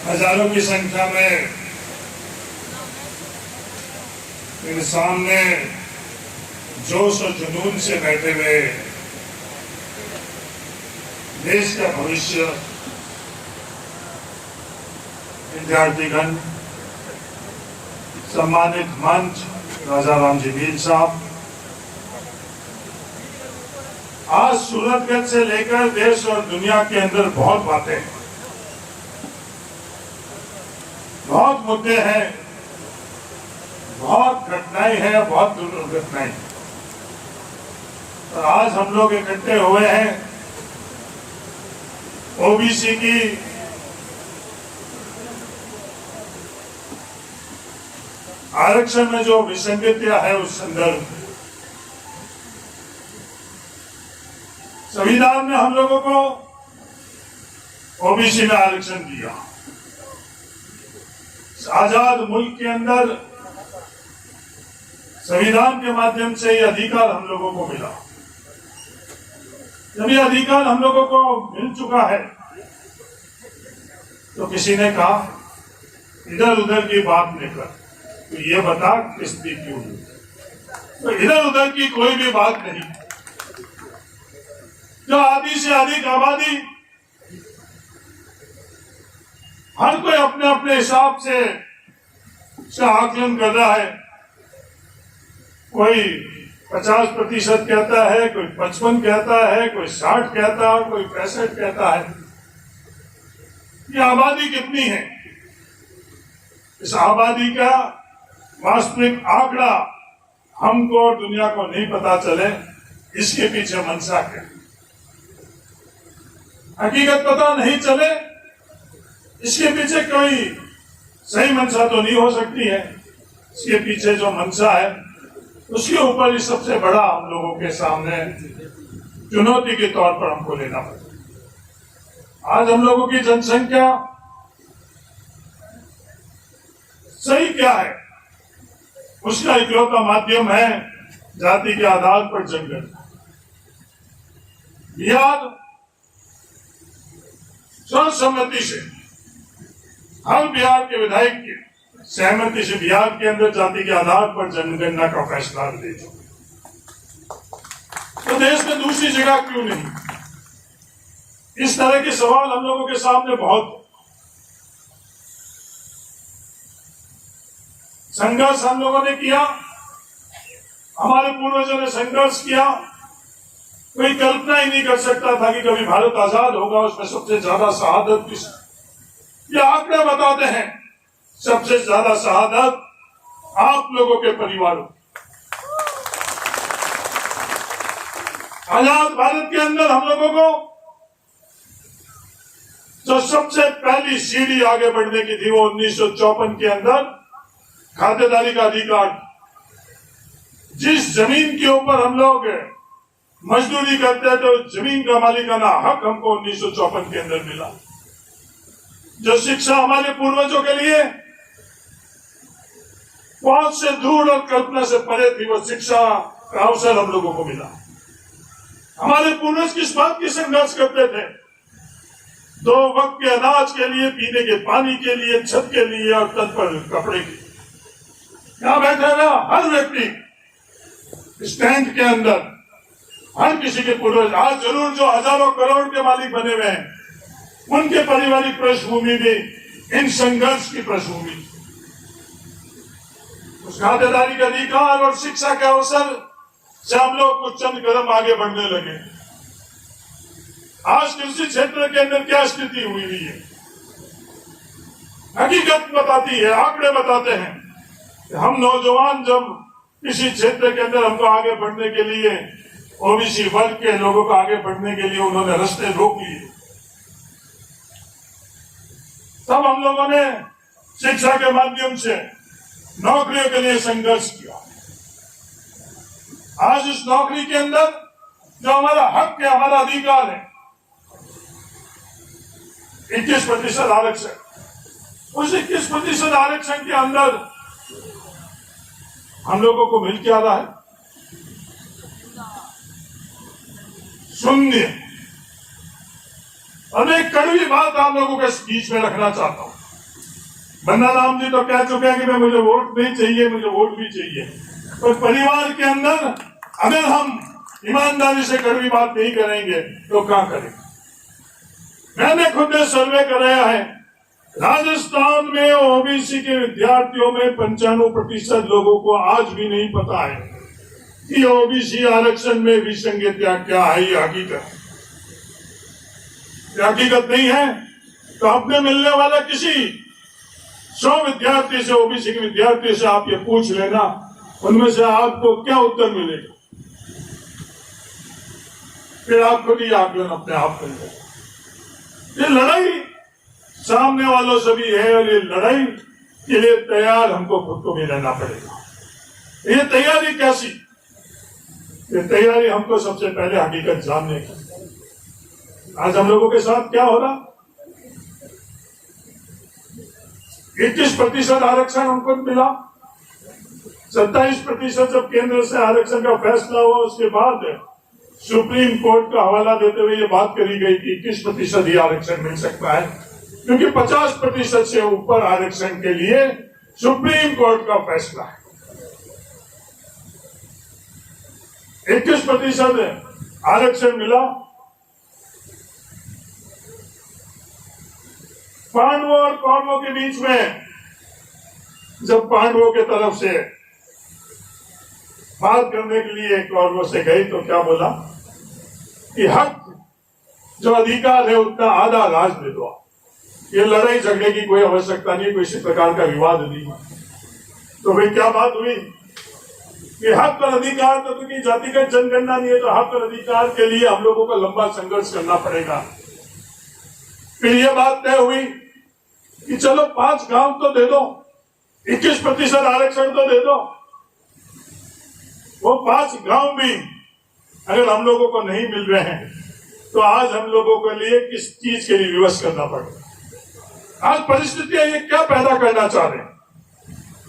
हजारों की संख्या में मेरे सामने जोश और जुनून से बैठे हुए देश का भविष्य विद्यार्थीगण, सम्मानित मंच राजा रामजी मीर साहब, आज सूरतगंज से लेकर देश और दुनिया के अंदर बहुत बातें हैं, बहुत मुद्दे हैं, बहुत घटनाएं हैं, बहुत दुर्घटनाएं। और आज हम लोग इकट्ठे हुए हैं ओबीसी की आरक्षण में जो विसंगतियां है उस संदर्भ में। संविधान ने हम लोगों को ओबीसी में आरक्षण दिया। आजाद मुल्क के अंदर संविधान के माध्यम से ये अधिकार हम लोगों को मिला। जब ये अधिकार हम लोगों को मिल चुका है तो किसी ने कहा इधर उधर की बात नहीं कर, तो ये बता किसकी क्यों हुई। तो इधर उधर की कोई भी बात नहीं। जो आधी से अधिक आबादी, हर कोई अपने अपने हिसाब से आकलन कर रहा है। कोई 50% कहता है, कोई 55 कहता है, कोई 60 कहता है, कोई 65 कहता है। ये आबादी कितनी है, इस आबादी का वास्तविक आंकड़ा हमको और दुनिया को नहीं पता चले, इसके पीछे मंशा क्या है, हकीकत पता नहीं चले, इसके पीछे कोई सही मंशा तो नहीं हो सकती है। इसके पीछे जो मंशा है उसके ऊपर ही सबसे बड़ा हम लोगों के सामने चुनौती के तौर पर हमको लेना पड़ेगा। आज हम लोगों की जनसंख्या सही क्या है, उसका इकलौता माध्यम है जाति के आधार पर जंग करना। बिहार सर्वसम्मति से, हर बिहार के विधायक की सहमति से बिहार के अंदर जाति के आधार पर जनगणना का फैसला ले चुका। तो देश में दूसरी जगह क्यों नहीं? इस तरह के सवाल हम लोगों के सामने बहुत। संघर्ष हम लोगों ने किया, हमारे पूर्वजों ने संघर्ष किया। कोई कल्पना ही नहीं कर सकता था कि कभी भारत आजाद होगा। उसमें सबसे ज्यादा शहादत किस, ये आंकड़े बताते हैं, सबसे ज्यादा शहादत आप लोगों के परिवारों। आजाद भारत के अंदर हम लोगों को जो सबसे पहली सीढ़ी आगे बढ़ने की थी वो 1954 के अंदर खातेदारी का अधिकार। जिस जमीन के ऊपर हम लोग मजदूरी करते थे उस जमीन का मालिकाना हक हमको 1954 के अंदर मिला। जो शिक्षा हमारे पूर्वजों के लिए बहुत से दूर और कल्पना से परे थी, वो शिक्षा का अवसर हम लोगों को मिला। हमारे पूर्वज किस बात की संघर्ष करते थे? 2 वक्त के अनाज के लिए, पीने के पानी के लिए, छत के लिए और तन पर कपड़े के। यहां बैठे ना हर व्यक्ति स्टैंड के अंदर, हर किसी के पूर्वज, आज जरूर जो हजारों करोड़ के मालिक बने हुए हैं, उनके पारिवारिक पृष्ठभूमि भी इन संघर्ष की पृष्ठभूमि। उस खातेदारी का अधिकार और शिक्षा के अवसर से हम लोग कुछ चंद कदम आगे बढ़ने लगे। आज कृषि क्षेत्र के अंदर क्या स्थिति हुई है, हकीकत बताती है, आंकड़े बताते हैं कि हम नौजवान जब किसी क्षेत्र के अंदर हमको आगे बढ़ने के लिए, ओबीसी वर्ग के लोगों को आगे बढ़ने के लिए उन्होंने रास्ते रोक लिए, तब हम लोगों ने शिक्षा के माध्यम से नौकरियों के लिए संघर्ष किया। आज इस नौकरी के अंदर जो हमारा हक है, हमारा अधिकार है, 21% आरक्षण, उस 21% आरक्षण के अंदर हम लोगों को मिल क्या रहा है? शून्य। और एक कड़वी बात आप लोगों के बीच में रखना चाहता हूं। बन्ना राम जी तो कह चुके हैं कि मैं मुझे वोट नहीं चाहिए, मुझे वोट भी चाहिए। तो परिवार के अंदर अगर हम ईमानदारी से कड़वी बात नहीं करेंगे तो क्या करेंगे? मैंने खुद ने सर्वे कराया है, राजस्थान में ओबीसी के विद्यार्थियों में 95% लोगों को आज भी नहीं पता है कि ओबीसी आरक्षण में विसंगतियां क्या है। ये हकीकत नहीं है। तो अपने मिलने वाला किसी 100 विद्यार्थी से, ओबीसी के विद्यार्थी से आप ये पूछ लेना, उनमें से आपको क्या उत्तर मिलेगा, फिर आप खुद ही आकलन अपने आप करेंगे। ये लड़ाई सामने वालों से भी है और ये लड़ाई के लिए तैयार हमको खुद को भी रहना पड़ेगा। ये तैयारी कैसी? ये तैयारी हमको सबसे पहले हकीकत जानने की। आज हम लोगों के साथ क्या हो रहा? 21% आरक्षण हमको मिला, 27% जब केंद्र से आरक्षण का फैसला हुआ उसके बाद सुप्रीम कोर्ट का हवाला देते हुए ये बात करी गई कि 21% ही आरक्षण मिल सकता है, क्योंकि 50% से ऊपर आरक्षण के लिए सुप्रीम कोर्ट का फैसला है। 21% आरक्षण मिला। पांडवों और कौरवों के बीच में जब पांडवों के तरफ से बात करने के लिए कौरवों से गई तो क्या बोला कि हक जो अधिकार है उतना आधा राज दे दो। ये लड़ाई झगड़े की कोई आवश्यकता नहीं, कोई इसी प्रकार का विवाद नहीं। तो भाई क्या बात हुई कि हक और अधिकार तो क्योंकि जातिगत जनगणना नहीं है, तो हक और अधिकार के लिए हम लोगों को लंबा संघर्ष करना पड़ेगा। फिर ये बात तय हुई कि चलो 5 गांव तो दे दो, 21% आरक्षण तो दे दो। वो 5 गांव भी अगर हम लोगों को नहीं मिल रहे हैं तो आज हम लोगों के लिए किस चीज के लिए विवश करना पड़ेगा? आज परिस्थितियां ये क्या पैदा करना चाह रहे हैं?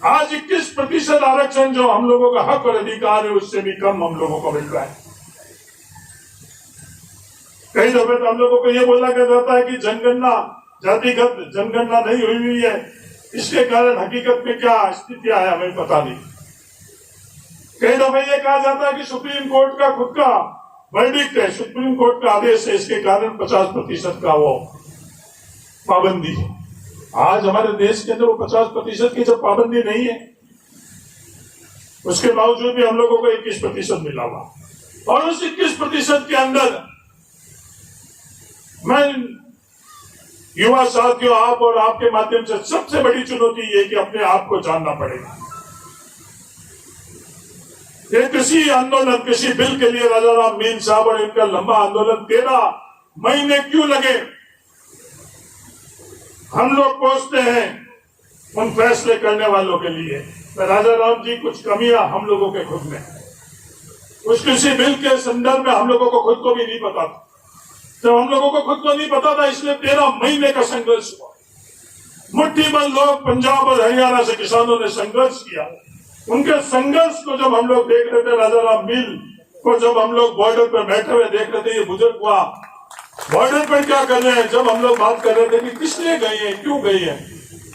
आज 21% आरक्षण जो हम लोगों का हक और अधिकार है उससे भी कम हम लोगों को मिल रहा है। कई दफे तो हम लोगों को ये बोला गया जाता है कि जनगणना, जातिगत जनगणना नहीं हुई है, इसके कारण हकीकत में क्या स्थितियां है हमें पता नहीं। कई दफे ये कहा जाता है कि सुप्रीम कोर्ट का खुद का वर्डिक्ट है, सुप्रीम कोर्ट का आदेश है, इसके कारण 50% का वो पाबंदी है। आज हमारे देश के अंदर वो 50% की जब पाबंदी नहीं है, उसके बावजूद भी हम लोगों को 21% मिला हुआ। और उस 21% के अंदर मैं युवा साथियों, आप और आपके माध्यम से सबसे बड़ी चुनौती ये कि अपने आप को जानना पड़ेगा। ये कृषि आंदोलन, कृषि बिल के लिए राजा राम मीन साहब और इनका लंबा आंदोलन 13 महीने क्यों लगे? हम लोग पहुंचते हैं उन फैसले करने वालों के लिए। तो राजा राम जी कुछ कमियां हम लोगों के खुद में, उस कृषि बिल के संदर्भ में हम लोगों को खुद को भी नहीं पता था। जब हम लोगों को खुद को नहीं पता था, इसलिए 13 महीने का संघर्ष हुआ। मुट्ठी भर लोग पंजाब और हरियाणा से किसानों ने संघर्ष किया। उनके संघर्ष को जब हम लोग देख रहे थे, राजा राम मिल को जब हम लोग बॉर्डर पर बैठे हुए देख रहे थे, ये बुजुर्ग हुआ बॉर्डर पर क्या कर रहे हैं, जब हम लोग बात कर रहे थे कि किसने गई है, क्यों गई है,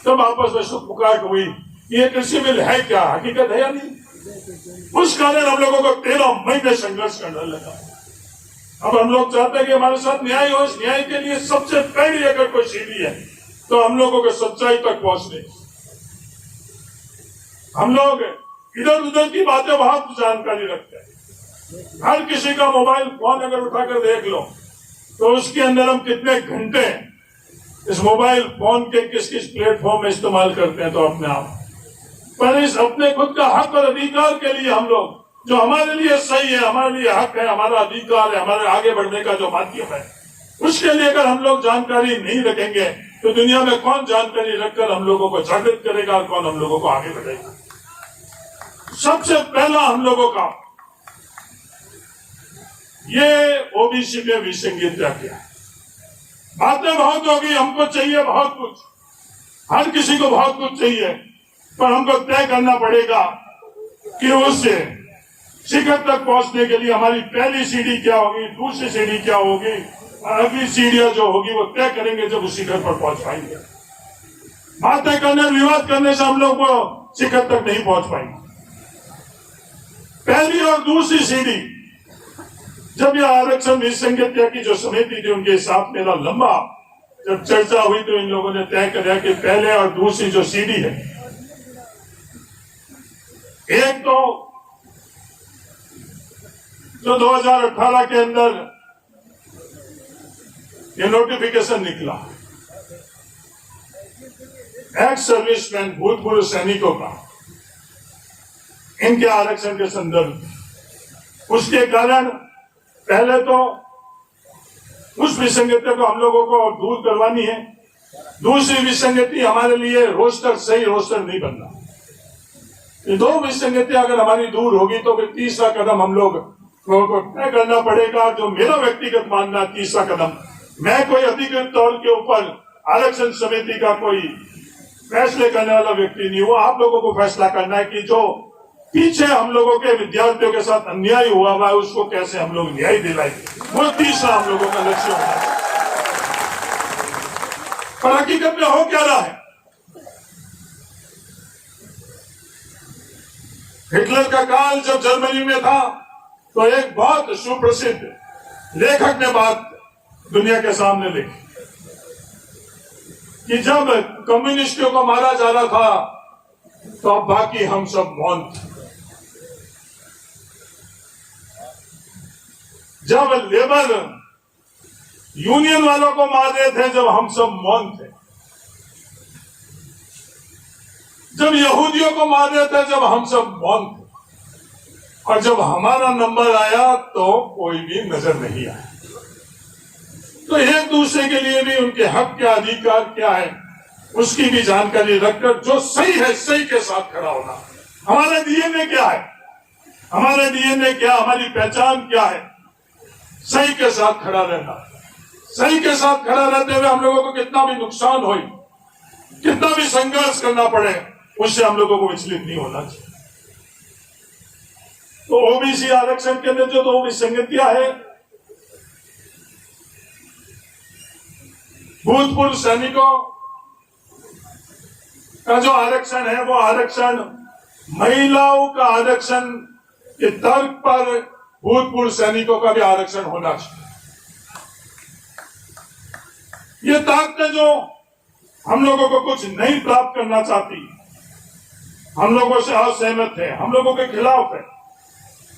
तब आपस में पुकार हुई ये कृषि बिल है क्या, हकीकत है या नहीं। उस कारण हम लोगों को 13 महीने संघर्ष करना लगा। अब हम लोग चाहते हैं कि हमारे साथ न्याय हो। इस न्याय के लिए सबसे पहली अगर कोई सीढ़ी है तो हम लोगों को सच्चाई तक पहुंचने। हम लोग इधर उधर की बातें बहुत जानकारी रखते हैं। हर किसी का मोबाइल फोन अगर उठाकर देख लो तो उसके अंदर हम कितने घंटे इस मोबाइल फोन के किस किस प्लेटफॉर्म में इस्तेमाल करते हैं। तो अपने आप पर इस अपने खुद का हक और अधिकार के लिए हम लोग, जो हमारे लिए सही है, हमारे लिए हक है, हमारा अधिकार है, हमारे आगे बढ़ने का जो माध्यम है, उसके लिए अगर हम लोग जानकारी नहीं रखेंगे तो दुनिया में कौन जानकारी रखकर हम लोगों को जागृत करेगा और कौन हम लोगों को आगे बढ़ेगा। सबसे पहला हम लोगों का ये ओबीसी में विसंगतियां क्या है। बातें बहुत होगी, हमको चाहिए बहुत कुछ, हर किसी को बहुत कुछ चाहिए, पर हमको तय करना पड़ेगा कि उस शिखर तक पहुंचने के लिए हमारी पहली सीढ़ी क्या होगी, दूसरी सीढ़ी क्या होगी अगली सीढ़ियां जो होगी वो तय करेंगे जब उस शिखर पर पहुंच पाएंगे। बातें करने, विवाद करने से हम लोग को शिखर तक नहीं पहुंच पाएंगे। पहली और दूसरी सीढ़ी, जब यह आरक्षण विसंगतिया की जो समिति थी उनके साथ मेरा लंबा जब चर्चा हुई तो इन लोगों ने तय किया कि पहले और दूसरी जो सीढ़ी है, एक तो जो 2018 के अंदर ये नोटिफिकेशन निकला, एक्स सर्विसमैन भूतपूर्व सैनिकों का, इनके आरक्षण के संदर्भ, उसके कारण पहले तो उस विसंगति को हम लोगों को दूर करवानी है। दूसरी विसंगति हमारे लिए रोस्टर सही रोस्टर नहीं बनना। ये दो विसंगतियां अगर हमारी दूर होगी तो फिर तीसरा कदम हम लोगों को तय करना पड़ेगा। जो मेरा व्यक्तिगत मानना, तीसरा कदम, मैं कोई अधिकृत तौर के ऊपर आरक्षण समिति का कोई फैसले करने वाला व्यक्ति नहीं हूं। आप लोगों को फैसला करना है कि जो पीछे हम लोगों के विद्यार्थियों के साथ अन्याय हुआ है उसको कैसे हम लोग न्याय दिलाएंगे, वो तीसरा हम लोगों का लक्ष्य होगा। पर हकीकत में हो क्या रहा है? हिटलर का काल जब जर्मनी में था तो एक बहुत सुप्रसिद्ध लेखक ने बात दुनिया के सामने लिखी कि जब कम्युनिस्टों को मारा जा रहा था तो अब बाकी हम सब मौन थे। जब लेबर यूनियन वालों को मार रहे थे, जब हम सब मौन थे। जब यहूदियों को मार रहे थे, जब हम सब मौन थे। और जब हमारा नंबर आया तो कोई भी नजर नहीं आया। तो एक दूसरे के लिए भी उनके हक क्या, अधिकार क्या है, उसकी भी जानकारी रखकर जो सही है सही के साथ खड़ा होना। हमारा डीएनए क्या है, हमारा डीएनए क्या, हमारी पहचान क्या है, सही के साथ खड़ा रहना। सही के साथ खड़ा रहते हुए हम लोगों को कितना भी नुकसान हो, कितना भी संघर्ष करना पड़े, उससे हम लोगों को विचलित नहीं होना चाहिए। तो ओबीसी आरक्षण के अंदर जो दो विसंगतियां है, भूतपूर्व सैनिकों का जो आरक्षण है वो आरक्षण महिलाओं का आरक्षण के तर्क पर भूतपूर्व सैनिकों का भी आरक्षण होना चाहिए। ये ताकतें जो हम लोगों को कुछ नहीं प्राप्त करना चाहती, हम लोगों से असहमत है, हम लोगों के खिलाफ है,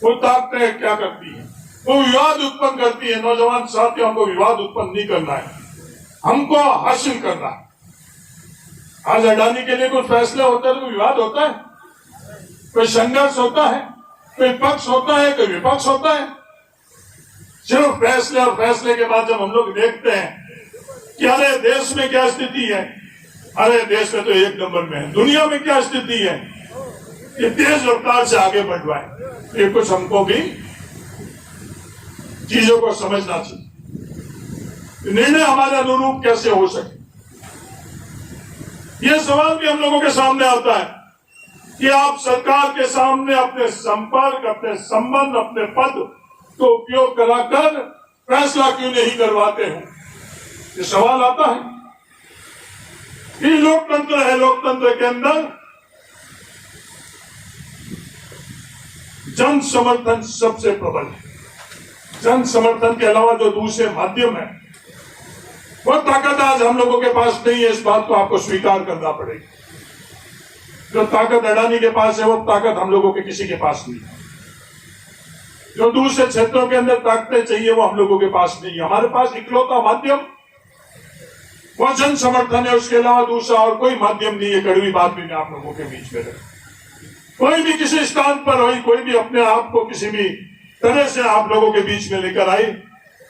वो ताकतें क्या करती है? वो विवाद उत्पन्न करती है। नौजवान साथियों, हमको विवाद उत्पन्न नहीं करना है, हमको हासिल करना है। आज अडानी के लिए कुछ फैसले होते हैं तो विवाद होता है, कोई संघर्ष होता है, कोई पक्ष होता है, कोई विपक्ष होता है। सिर्फ फैसले और फैसले के बाद जब हम लोग देखते हैं कि अरे देश में क्या स्थिति है, अरे देश में तो एक नंबर में है, दुनिया में क्या स्थिति है, ये तेज रफ्तार से आगे बढ़ रहा है, ये कुछ हमको भी चीजों को समझना चाहिए। निर्णय हमारे अनुरूप कैसे हो सके, यह सवाल भी हम लोगों के सामने आता है कि आप सरकार के सामने अपने संपर्क, अपने संबंध, अपने पद को उपयोग कराकर फैसला क्यों नहीं करवाते हो? ये सवाल आता है। ये लोकतंत्र है, लोकतंत्र के अंदर जन समर्थन सबसे प्रबल है। जन समर्थन के अलावा जो दूसरे माध्यम है वो ताकत आज हम लोगों के पास नहीं है। इस बात को आपको स्वीकार करना पड़ेगा। जो ताकत अडानी के पास है वो ताकत हम लोगों के किसी के पास नहीं है। जो दूसरे क्षेत्रों के अंदर ताकतें चाहिए वो हम लोगों के पास नहीं है। हमारे पास इकलौता माध्यम वो जन समर्थन है, उसके अलावा दूसरा और कोई माध्यम नहीं है। कड़वी बात भी मैं आप लोगों के बीच में रखूं। कोई भी किसी स्थान पर हो, कोई भी अपने आप को किसी भी तरह से आप लोगों के बीच में लेकर आई,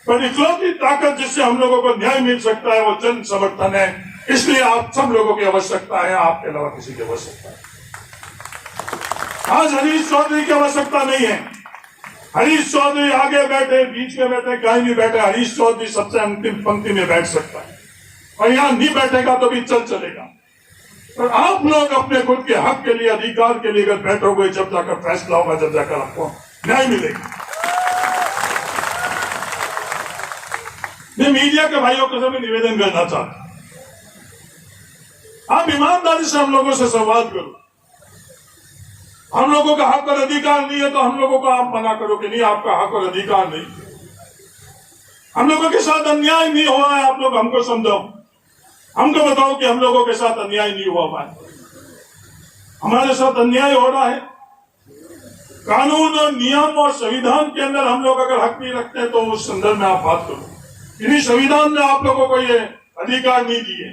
पर इकलौती ताकत जिससे हम लोगों को न्याय मिल सकता है वो जन समर्थन है। इसलिए आप सब लोगों की आवश्यकता है, आपके अलावा किसी की आवश्यकता है। आज हरीश चौधरी की आवश्यकता नहीं है। हरीश चौधरी आगे बैठे, बीच में बैठे, कहीं भी बैठे, हरीश चौधरी सबसे अंतिम पंक्ति में बैठ सकता है और यहां नहीं बैठेगा तो भी चलेगा। और आप लोग अपने खुद के हक के लिए, अधिकार के लिए अगर बैठोगे, जब जाकर फैसला होगा, जब जाकर आपको न्याय मिलेगा। मैं मीडिया के भाइयों को भी निवेदन करना चाहता हूं, आप ईमानदारी से हम लोगों से संवाद करो। हम लोगों का हक और अधिकार नहीं है तो हम लोगों को आप मना करो कि नहीं आपका हक और अधिकार नहीं। हम लोगों के साथ अन्याय नहीं हुआ है, आप लोग हमको समझाओ, हमको बताओ कि हम लोगों के साथ अन्याय नहीं हुआ है। हमारे साथ अन्याय हो रहा है। कानून और नियम और संविधान के अंदर हम लोग अगर हक नहीं रखते हैं तो उस संदर्भ में आप बात करो। इन्हीं संविधान ने आप लोगों को ये अधिकार नहीं दिए,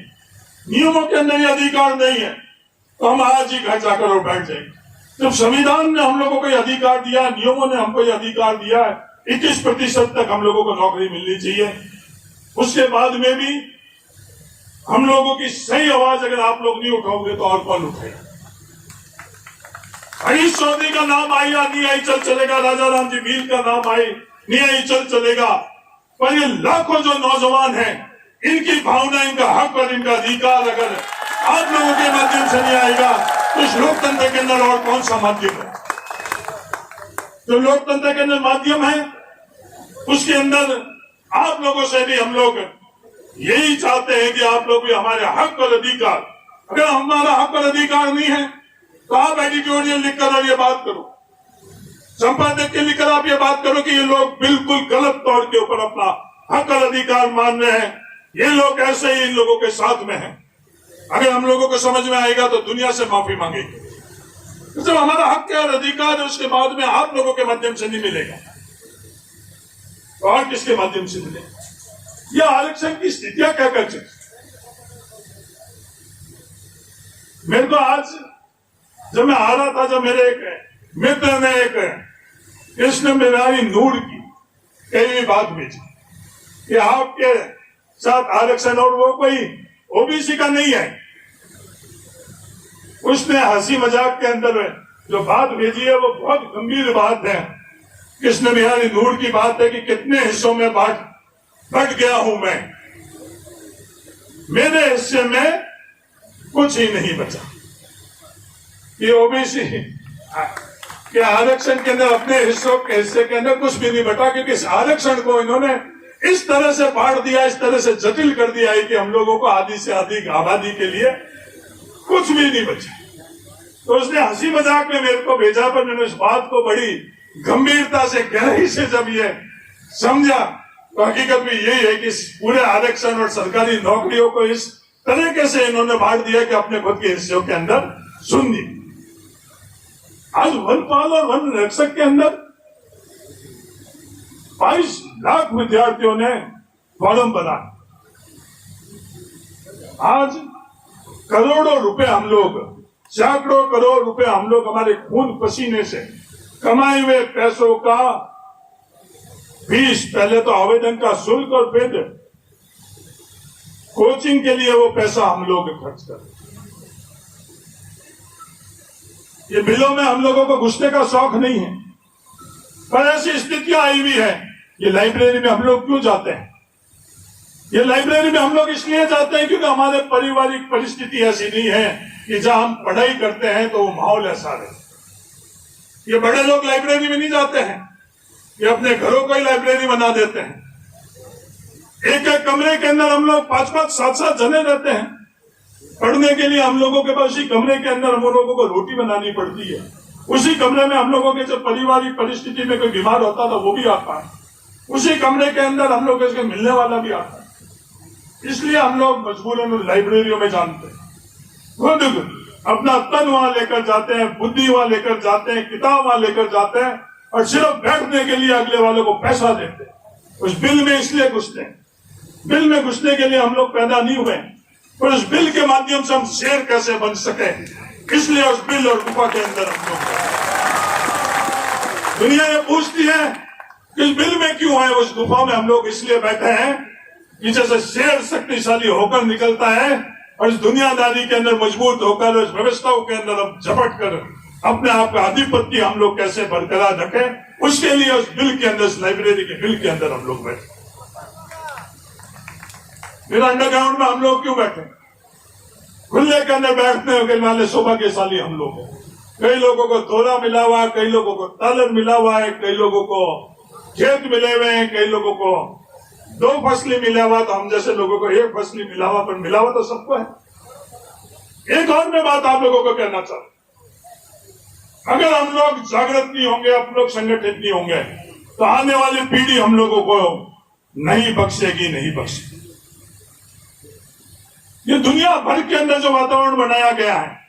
नियमों के अंदर ये अधिकार नहीं है, तो हम आज ही घर जाकर और बैठ जाएंगे। जब संविधान ने हम लोगों को ये अधिकार दिया, नियमों ने हमको ये अधिकार दिया है 21% तक हम लोगों को नौकरी मिलनी चाहिए, उसके बाद में भी हम लोगों की सही आवाज अगर आप लोग नहीं उठाओगे तो और कौन उठाएगा। हरीश चौधरी का नाम आई या नहीं आई चल चलेगा, राजा राम जी भील का नाम आई नहीं आई चल चलेगा, पर ये लाखों जो नौजवान हैं इनकी भावना, इनका हक और इनका अधिकार अगर आप लोगों के माध्यम से नहीं आएगा तो इस लोकतंत्र के अंदर और कौन सा माध्यम है। जो लोकतंत्र के अंदर माध्यम है उसके अंदर आप लोगों से भी हम लोग यही चाहते हैं कि आप लोग भी हमारे हक और अधिकार, अगर हमारा हक और अधिकार नहीं है तो आप एडिटोरियल लिखकर और ये बात करो, संपादक के लिखकर आप ये बात करो कि ये लोग बिल्कुल गलत तौर के ऊपर अपना हक और अधिकार मान रहे हैं, ये लोग ऐसे ही इन लोगों के साथ में हैं। अगर हम लोगों को समझ में आएगा तो दुनिया से माफी मांगेंगे। तो जब हमारा हक और अधिकार है उसके बाद में आप लोगों के माध्यम से नहीं मिलेगा तो और किसके माध्यम से मिलेगा। यह आरक्षण की स्थितियां क्या कर चुकी। मेरे को आज जब मैं आ रहा था, जब मेरे एक मित्र ने एक कृष्ण बिहारी नूर की कई भी बात भेजी कि आपके साथ आरक्षण, और वो कोई ओबीसी का नहीं है, उसने हंसी मजाक के अंदर जो बात भेजी है वो बहुत गंभीर बात है। कृष्ण बिहारी नूर की बात है कि कितने हिस्सों में बट गया हूं मैं, मेरे हिस्से में कुछ ही नहीं बचा। ये ओबीसी के आरक्षण के अंदर अपने हिस्से के अंदर कुछ भी नहीं बटा, क्योंकि इस आरक्षण को इन्होंने इस तरह से बांट दिया, इस तरह से जटिल कर दिया है कि हम लोगों को आधी से अधिक आबादी के लिए कुछ भी नहीं बचा। तो उसने हंसी मजाक में मेरे को भेजा, पर मैंने इस बात को बड़ी गंभीरता से, गहराई से जब ये समझा तो हकीकत भी यही है कि इस पूरे आरक्षण और सरकारी नौकरियों को इस तरीके से इन्होंने बांट दिया कि अपने खुद के हिस्सों के अंदर सुन दी। आज वनपाल और वन रक्षक के अंदर 22 लाख विद्यार्थियों ने फॉर्म भरा। आज करोड़ों रुपए हम लोग, सैकड़ों करोड़ रुपए हम लोग हमारे खून पसीने से कमाए हुए पैसों का फीस, पहले तो आवेदन का शुल्क और फिर कोचिंग के लिए वो पैसा हम लोग खर्च करते। ये बिलों में हम लोगों को घुसने का शौक नहीं है, पर ऐसी स्थितियां आई हुई है। ये लाइब्रेरी में हम लोग क्यों जाते हैं? ये लाइब्रेरी में हम लोग इसलिए जाते हैं क्योंकि हमारे पारिवारिक परिस्थिति ऐसी नहीं है कि जहां हम पढ़ाई करते हैं तो वो माहौल ऐसा रहे। ये बड़े लोग लाइब्रेरी में नहीं जाते हैं, ये अपने घरों को ही लाइब्रेरी बना देते हैं। एक एक कमरे के अंदर हम लोग 5-5, 7-7 जने रहते हैं पढ़ने के लिए। हम लोगों के पास उसी कमरे के अंदर हम लोगों को रोटी बनानी पड़ती है। उसी कमरे में हम लोगों के जब पारिवारिक परिस्थिति में कोई बीमार होता था वो भी आता है। उसी कमरे के अंदर हम लोग इसके मिलने वाला भी आता है। इसलिए हम लोग मजबूरन लाइब्रेरियों में जानते हैं, खुद अपना तन वहां लेकर जाते हैं, बुद्धि वहां लेकर जाते हैं, किताब वहां लेकर जाते हैं, और सिर्फ बैठने के लिए अगले वालों को पैसा देते हैं। उस बिल में इसलिए घुसते हैं, बिल में घुसने के लिए हम लोग पैदा नहीं हुए, पर उस बिल के माध्यम से हम शेर कैसे बन सके, इसलिए उस बिल और गुफा के अंदर हम लोग। दुनिया ये पूछती है कि इस बिल में क्यों है, उस गुफा में हम लोग इसलिए बैठे हैं कि जैसे शेर शक्तिशाली होकर निकलता है और इस दुनियादारी के अंदर मजबूत होकर, इस व्यवस्थाओं के अंदर हम झपट कर अपने आप का आधिपत्य हम लोग कैसे बरकरार रखें, उसके लिए उस बिल के अंदर, इस लाइब्रेरी के बिल के अंदर हम लोग बैठे। फिर अंडरग्राउंड में हम लोग क्यों बैठे? खुले के अंदर बैठने वाले सौभाग्यशाली हम लोग हैं। कई लोगों को तोरा मिला हुआ है, कई लोगों को तालर मिला हुआ है, कई लोगों को खेत मिले हुए हैं, कई लोगों को 2 फसली मिला हुआ तो हम जैसे लोगों को 1 फसली मिला हुआ, पर मिला हुआ तो सबको है। एक और मैं बात आप लोगों को कहना चाहता हूं, अगर हम लोग जागृत नहीं होंगे, हम लोग संगठित नहीं होंगे, तो आने वाली पीढ़ी हम लोगों को नहीं बख्शेगी, नहीं बख्शेगी। ये दुनिया भर के अंदर जो वातावरण बनाया गया है,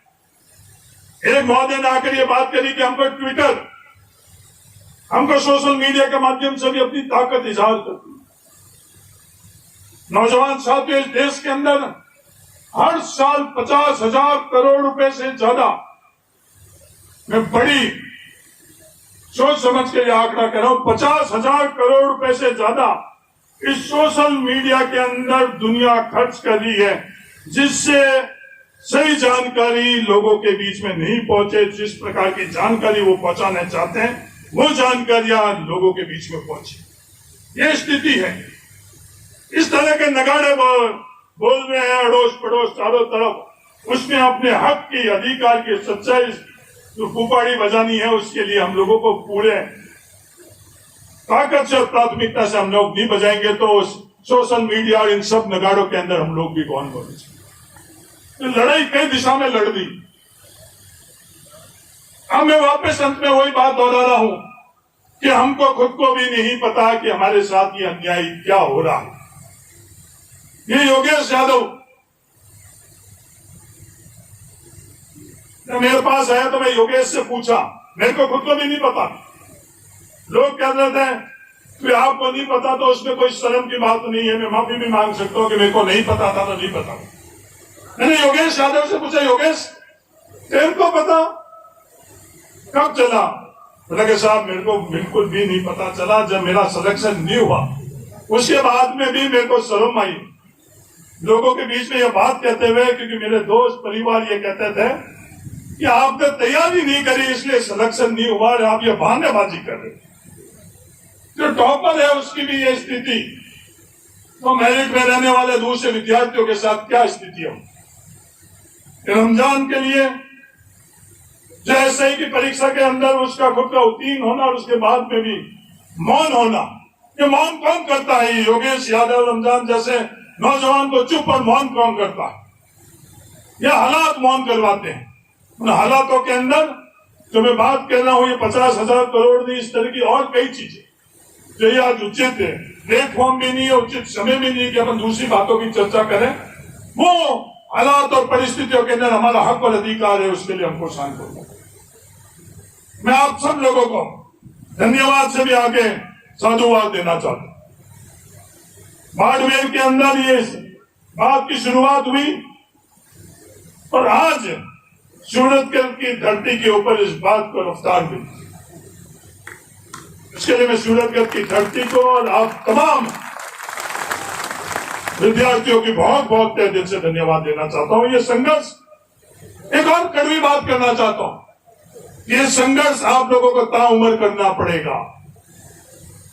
एक महोदय ने आकर ये बात करी कि हमको ट्विटर, हमको सोशल मीडिया के माध्यम से भी अपनी ताकत इजहार करती है। नौजवान साथियों, इस देश के अंदर हर साल 50,000 करोड़ रुपए से ज्यादा, मैं बड़ी सोच समझ के ये आंकड़ा कह रहा हूं, 50,000 करोड़ रुपए से ज्यादा इस सोशल मीडिया के अंदर दुनिया खर्च कर रही है, जिससे सही जानकारी लोगों के बीच में नहीं पहुंचे। जिस प्रकार की जानकारी वो पहुंचाना चाहते हैं, वो जानकारियां लोगों के बीच में पहुंचे। ये स्थिति है। इस तरह के नगाड़े बोल रहे हैं अड़ोस पड़ोस चारों तरफ, उसमें अपने हक की, अधिकार की, सच्चाई जो पुपाड़ी बजानी है, उसके लिए हम लोगों को पूरे ताकत से और प्राथमिकता से हम लोग नहीं बजाएंगे तो सोशल मीडिया और इन सब नगाड़ों के अंदर हम लोग भी कौन बोले। तो लड़ाई कई दिशा में लड़ दी। अब मैं वापस अंत में वही बात दोहरा रहा हूं कि हमको खुद को भी नहीं पता कि हमारे साथ ये अन्याय क्या हो रहा है। ये योगेश यादव जब मेरे पास आया तो मैं योगेश से पूछा, मेरे को खुद को भी नहीं पता। लोग कह रहे थे कि आपको नहीं पता तो उसमें कोई शर्म की बात नहीं है, मैं माफी भी मांग सकता हूं कि मेरे को नहीं पता था तो नहीं पता। मैंने योगेश यादव से पूछा, योगेश तेरे को पता कब चला? बोला कि साहब मेरे को बिल्कुल भी नहीं पता चला। जब मेरा सिलेक्शन नहीं हुआ उसके बाद में भी मेरे को शर्म आई लोगों के बीच में यह बात कहते हुए, क्योंकि मेरे दोस्त परिवार ये कहते थे कि आपने तैयारी नहीं करी इसलिए सिलेक्शन नहीं हुआ, आप ये बहानेबाजी कर रहे। जो टॉपर है उसकी भी ये स्थिति, तो मेरिट में रहने वाले दूसरे विद्यार्थियों के साथ क्या स्थिति हो। रमजान के लिए जो एसआई की परीक्षा के अंदर उसका खुद का उत्तीर्ण होना और उसके बाद में भी मौन होना, ये मौन कौन करता है? योगेश यादव रमजान जैसे नौजवान को चुप और मौन कौन करता है? ये हालात मौन करवाते हैं। उन हालातों के अंदर जो मैं बात कर रहा हूं, ये 50,000 करोड़ नहीं, इस तरह की और कई चीजें जो ये आज उचित है, प्लेटफॉर्म भी नहीं है, उचित समय भी नहीं कि अपन दूसरी बातों की चर्चा करें। वो हालात और परिस्थितियों के अंदर हमारा हक और अधिकार है, उसके लिए हमको शांत होना। मैं आप सब लोगों को धन्यवाद से भी आगे साधुवाद देना चाहता हूं। बाड़मेर के अंदर ये बात की शुरुआत हुई और आज सूरतगढ़ की धरती के ऊपर इस बात को रफ्तार मिली। इसके लिए मैं सूरतगढ़ की धरती को और आप तमाम विद्यार्थियों की बहुत बहुत तहे दिल से धन्यवाद देना चाहता हूं। ये संघर्ष, एक और कड़वी बात करना चाहता हूं, ये संघर्ष आप लोगों को ताउम्र करना पड़ेगा।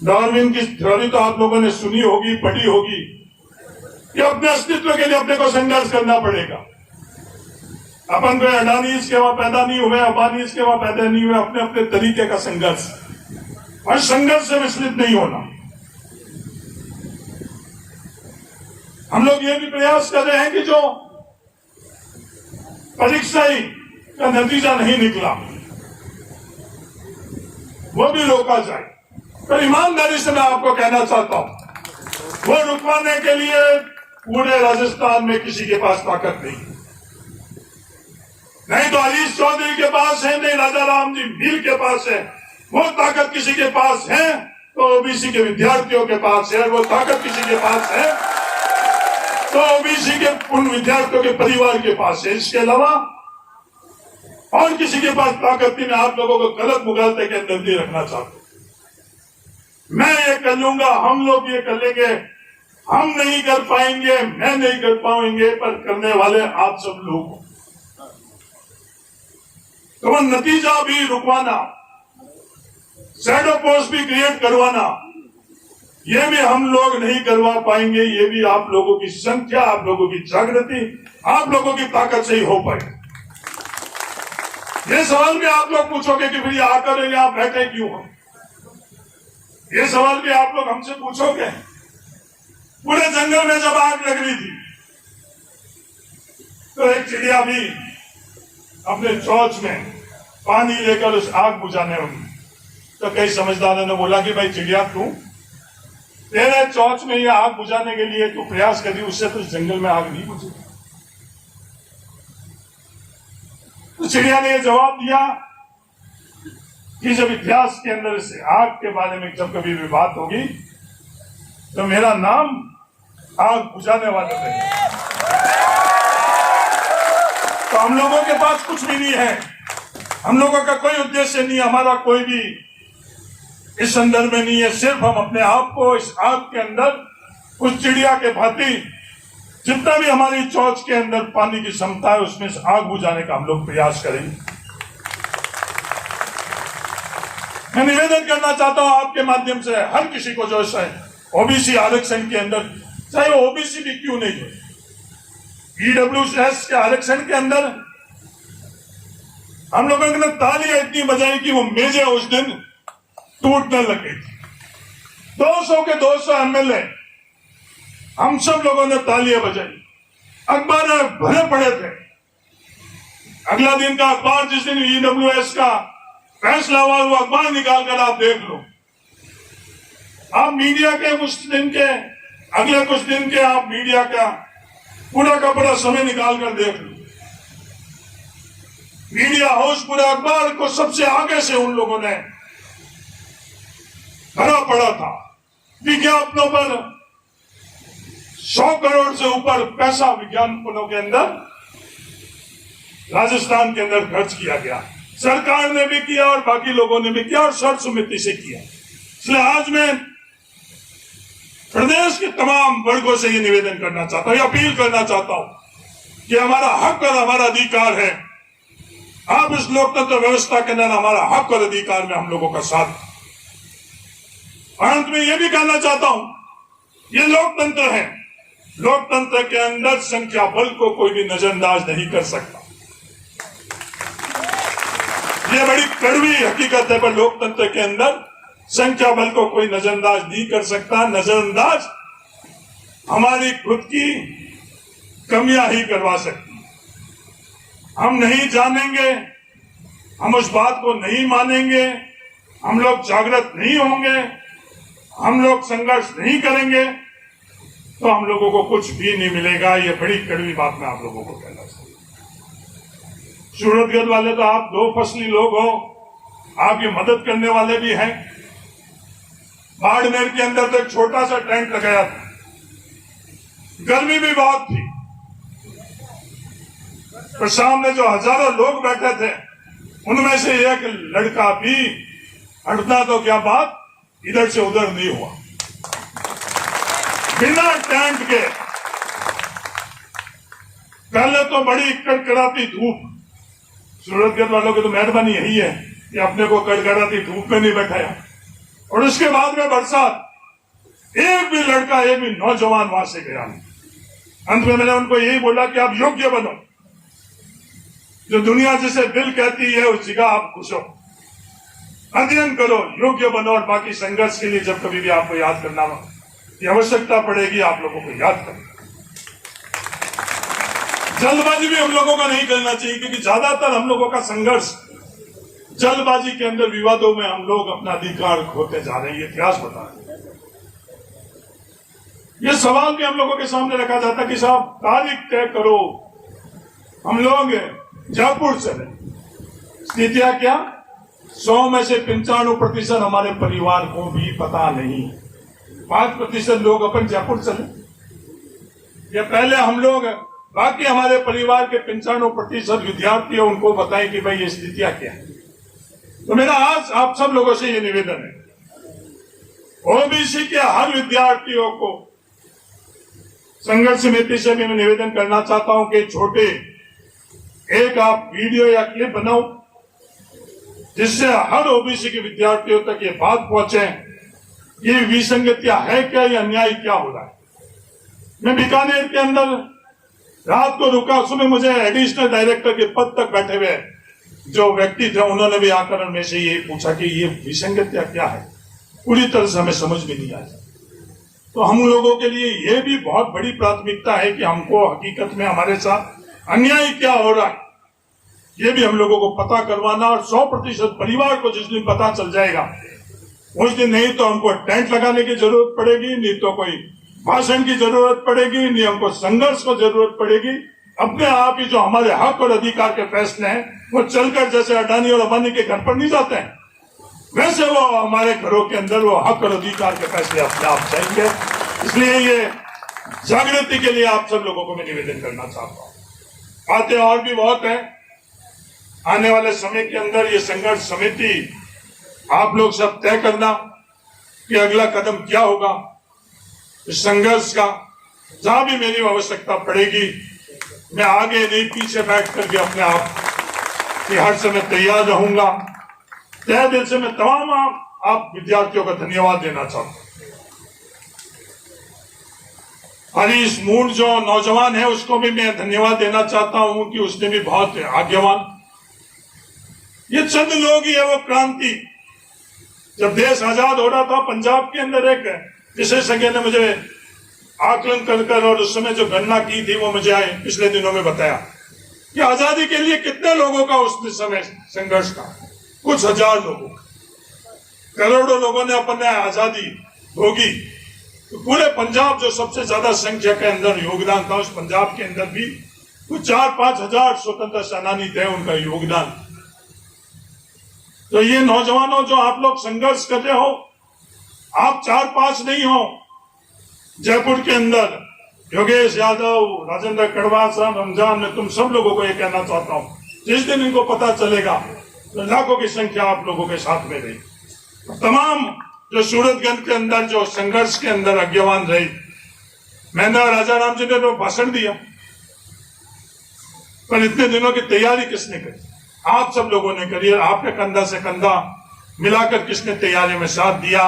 डार्विन की थ्योरी तो आप लोगों ने सुनी होगी, पढ़ी होगी कि अपने अस्तित्व के लिए अपने को संघर्ष करना पड़ेगा। अपन कोई अडानीज के वहां पैदा नहीं हुए, अंबानीज के वहां पैदा नहीं हुए, अपने अपने तरीके का संघर्ष, और संघर्ष से विचलित नहीं होना। हम लोग ये भी प्रयास कर रहे हैं कि जो परीक्षा ही का नतीजा नहीं निकला वो भी रोका जाए। तो ईमानदारी से मैं आपको कहना चाहता हूं, वो रुकवाने के लिए पूरे राजस्थान में किसी के पास ताकत नहीं तो हरीश चौधरी के पास है, नहीं राजा राम जी मीर के पास है। वो ताकत किसी के पास है तो ओबीसी के विद्यार्थियों के पास है, वो ताकत किसी के पास है तो ओबीसी के उन विद्यार्थियों के परिवार के पास है। इसके अलावा और किसी के पास ताकत नहीं। मैं आप लोगों को गलत मुगालते के अंदर नहीं रखना चाहता। मैं ये कर लूंगा, हम लोग ये कर लेंगे, हम नहीं कर पाएंगे, मैं नहीं कर पाएंगे, पर करने वाले आप सब लोग। तो वो नतीजा भी रुकवाना, शैडो पोस्ट भी क्रिएट करवाना, ये भी हम लोग नहीं करवा पाएंगे। ये भी आप लोगों की संख्या, आप लोगों की जागृति, आप लोगों की ताकत से ही हो पाए। ये सवाल भी आप लोग पूछोगे कि फिर आकर यहां बैठे क्यों हो? ये सवाल भी आप लोग हमसे पूछोगे पूरे जंगल में जब आग लग रही थी तो एक चिड़िया भी अपने चोंच में पानी लेकर उस आग बुझाने होगी। तो कई समझदारों ने बोला कि भाई चिड़िया, तू तेरे चोंच में ये आग बुझाने के लिए तू प्रयास करी, उससे तो जंगल में आग नहीं बुझी। तो चिड़िया ने यह जवाब दिया कि जब इतिहास के अंदर इस आग के बारे में जब कभी भी बात होगी तो मेरा नाम आग बुझाने वाले रहेगा। तो हम लोगों के पास कुछ भी नहीं है, हम लोगों का कोई उद्देश्य नहीं, हमारा कोई भी इस संदर्भ में नहीं है। सिर्फ हम अपने आप को इस आग के अंदर उस चिड़िया के भांति जितना भी हमारी चोंच के अंदर पानी की क्षमता है उसमें से आग बुझाने का हम लोग प्रयास करेंगे। मैं निवेदन करना चाहता हूं आपके माध्यम से हर किसी को, जो है ओबीसी आरक्षण के अंदर, चाहे वो ओबीसी भी क्यों नहीं हो, ईडब्ल्यूएस के आरक्षण के अंदर हम लोगों ने तालियां इतनी बजाई कि वो मेजें उस दिन टूटने लग गई थी। 200 के 200 एमएलए हम सब लोगों ने तालियां बजाई, अखबार भरे पड़े थे। अगला दिन का अखबार, जिस दिन ईडब्ल्यूएस का फैसला हुआ, वो अखबार निकाल कर आप देख लो। आप मीडिया के कुछ दिन के, अगले कुछ दिन के आप मीडिया का पूरा समय निकाल कर देख लो। मीडिया हाउस पूरे अखबार को सबसे आगे से उन लोगों ने भरा पड़ा था। विज्ञापनों पर 100 करोड़ से ऊपर पैसा विज्ञापनों के अंदर राजस्थान के अंदर खर्च किया गया। सरकार ने भी किया और बाकी लोगों ने भी किया और सर्वसम्मति से किया। इसलिए आज मैं प्रदेश के तमाम वर्गों से ये निवेदन करना चाहता हूं, अपील करना चाहता हूं कि हमारा हक और हमारा अधिकार है। आप इस लोकतंत्र व्यवस्था के अंदर हमारा हक और अधिकार में हम लोगों का साथ। अंत में यह भी कहना चाहता हूं, ये लोकतंत्र है, लोकतंत्र के अंदर संख्या बल को कोई भी नजरअंदाज नहीं कर सकता। ये बड़ी कड़वी हकीकत है, पर लोकतंत्र के अंदर संख्या बल को कोई नजरअंदाज नहीं कर सकता। नजरअंदाज हमारी खुद की कमियां ही करवा सकती। हम नहीं जानेंगे, हम उस बात को नहीं मानेंगे, हम लोग जागृत नहीं होंगे, हम लोग संघर्ष नहीं करेंगे तो हम लोगों को कुछ भी नहीं मिलेगा। ये बड़ी कड़वी बात मैं आप लोगों को कहना चाहता हूं। सूरतगढ़ वाले तो आप 2 फसली लोग हो, आपकी मदद करने वाले भी हैं। बाड़मेर के अंदर तो एक छोटा सा टेंट लगाया था, गर्मी भी बहुत थी, पर सामने जो हजारों लोग बैठे थे उनमें से एक लड़का भी हटना तो क्या बात, इधर से उधर नहीं हुआ। बिना टेंट के, पहले तो बड़ी कड़कड़ाती धूप, सूरतगढ़ वालों की तो मेहरबानी यही है कि अपने को कड़कड़ाती धूप में नहीं बैठाया, और उसके बाद में बरसात, एक भी लड़का, एक भी नौजवान वहां से गया नहीं। अंत में मैंने उनको यही बोला कि आप योग्य बनो, जो दुनिया जिसे दिल कहती है उस जगह आप घुसो, अध्ययन करो, योग्य बनो, और बाकी संघर्ष के लिए जब कभी भी आपको याद करना की आवश्यकता पड़ेगी आप लोगों को याद करना। जल्दबाजी भी हम लोगों का नहीं करना चाहिए, क्योंकि ज्यादातर हम लोगों का संघर्ष जल्दबाजी के अंदर, विवादों में हम लोग अपना अधिकार खोते जा रहे हैं। ये इतिहास बता रहे हैं। ये सवाल भी हम लोगों के सामने रखा जाता कि साहब तारीख तय करो, हम लोग जयपुर चले, स्थितियां क्या, 100 में से 95% हमारे परिवार को भी पता नहीं, 5% लोग अपन जयपुर चले। या पहले हम लोग बाकी हमारे परिवार के 95% विद्यार्थी है, उनको बताएं कि भाई ये स्थितियां क्या है। तो मेरा आज आप सब लोगों से ये निवेदन है, ओबीसी के हर विद्यार्थियों को संघर्ष समिति से भी मैं निवेदन करना चाहता हूं कि छोटे एक आप वीडियो या क्लिप बनाओ, जिससे हर ओबीसी के विद्यार्थियों तक ये बात पहुंचे, ये विसंगतियां है क्या, ये अन्याय क्या हो रहा है। मैं बीकानेर के अंदर रात को रुका, सुबह मुझे एडिशनल डायरेक्टर के पद तक बैठे हुए जो व्यक्ति थे, उन्होंने भी आकर में से ये पूछा कि ये विसंगतियां क्या है, पूरी तरह से हमें समझ में नहीं आया। तो हम लोगों के लिए ये भी बहुत बड़ी प्राथमिकता है कि हमको हकीकत में हमारे साथ अन्याय क्या हो रहा है ये भी हम लोगों को पता करवाना, और 100% परिवार को जिस दिन पता चल जाएगा उस दिन नहीं तो हमको टेंट लगाने की जरूरत पड़ेगी, नहीं तो कोई भाषण की जरूरत पड़ेगी, नहीं हमको संघर्ष को जरूरत पड़ेगी। अपने आप ही जो हमारे हक और अधिकार के फैसले हैं वो चलकर जैसे अडानी और अंबानी के घर पर नहीं जाते हैं, वैसे वो हमारे घरों के अंदर वो हक और अधिकार के फैसले अपने आप जाएंगे। इसलिए ये जागृति के लिए आप सब लोगों को मैं निवेदन करना चाहता हूँ। बातें और भी बहुत है, आने वाले समय के अंदर ये संघर्ष समिति आप लोग सब तय करना कि अगला कदम क्या होगा इस संघर्ष का। जहां भी मेरी आवश्यकता पड़ेगी मैं आगे नहीं पीछे बैठ करके अपने आप की हर समय तैयार रहूंगा। तहे दिल से मैं तमाम आप विद्यार्थियों का धन्यवाद देना चाहता हूं। हरीश मूड जो नौजवान है उसको भी मैं धन्यवाद देना चाहता हूं कि उसने भी बहुत आज्ञावान, ये चंद लोग ही है वो क्रांति। जब देश आजाद हो रहा था पंजाब के अंदर एक विशेषज्ञ ने मुझे आकलन कर और उस समय जो गणना की थी वो मुझे पिछले दिनों में बताया कि आजादी के लिए कितने लोगों का उस समय संघर्ष था। कुछ हजार लोगों, करोड़ों लोगों ने अपने आजादी भोगी। तो पूरे पंजाब जो सबसे ज्यादा संख्या के अंदर योगदान था, उस पंजाब के अंदर भी कुछ 4-5 हजार स्वतंत्र सेनानी थे, उनका योगदान। तो ये नौजवानों जो आप लोग संघर्ष कर रहे हो, आप 4-5 नहीं हो। जयपुर के अंदर योगेश यादव, राजेंद्र कड़वासा, रमजान, में तुम सब लोगों को ये कहना चाहता हूं, जिस दिन इनको पता चलेगा तो लाखों की संख्या आप लोगों के साथ में रही। तमाम जो सूरतगंज के अंदर जो संघर्ष के अंदर आज्ञावान रही, मैंने राजा राम जी ने तो भाषण दिया, पर इतने दिनों की तैयारी किसने करी? आप सब लोगों ने करी। आपने कंधा से कंधा मिलाकर किसने तैयारी में साथ दिया?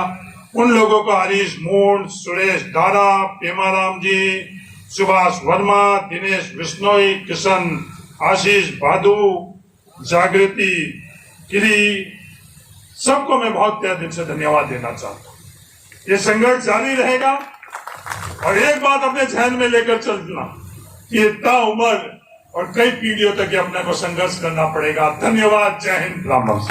उन लोगों को हरीश मूड, सुरेश दारा, पेमाराम जी, सुभाष वर्मा, दिनेश बिश्नोई, किशन, आशीष भादू, जागृति गिरी, सबको मैं बहुत तहे दिल से धन्यवाद देना चाहता हूँ। ये संघर्ष जारी रहेगा और एक बात अपने ध्यान में लेकर चलना कि इतना उम्र और कई पीढ़ियों तक अपने को संघर्ष करना पड़ेगा। धन्यवाद। जय हिंद। राम राम।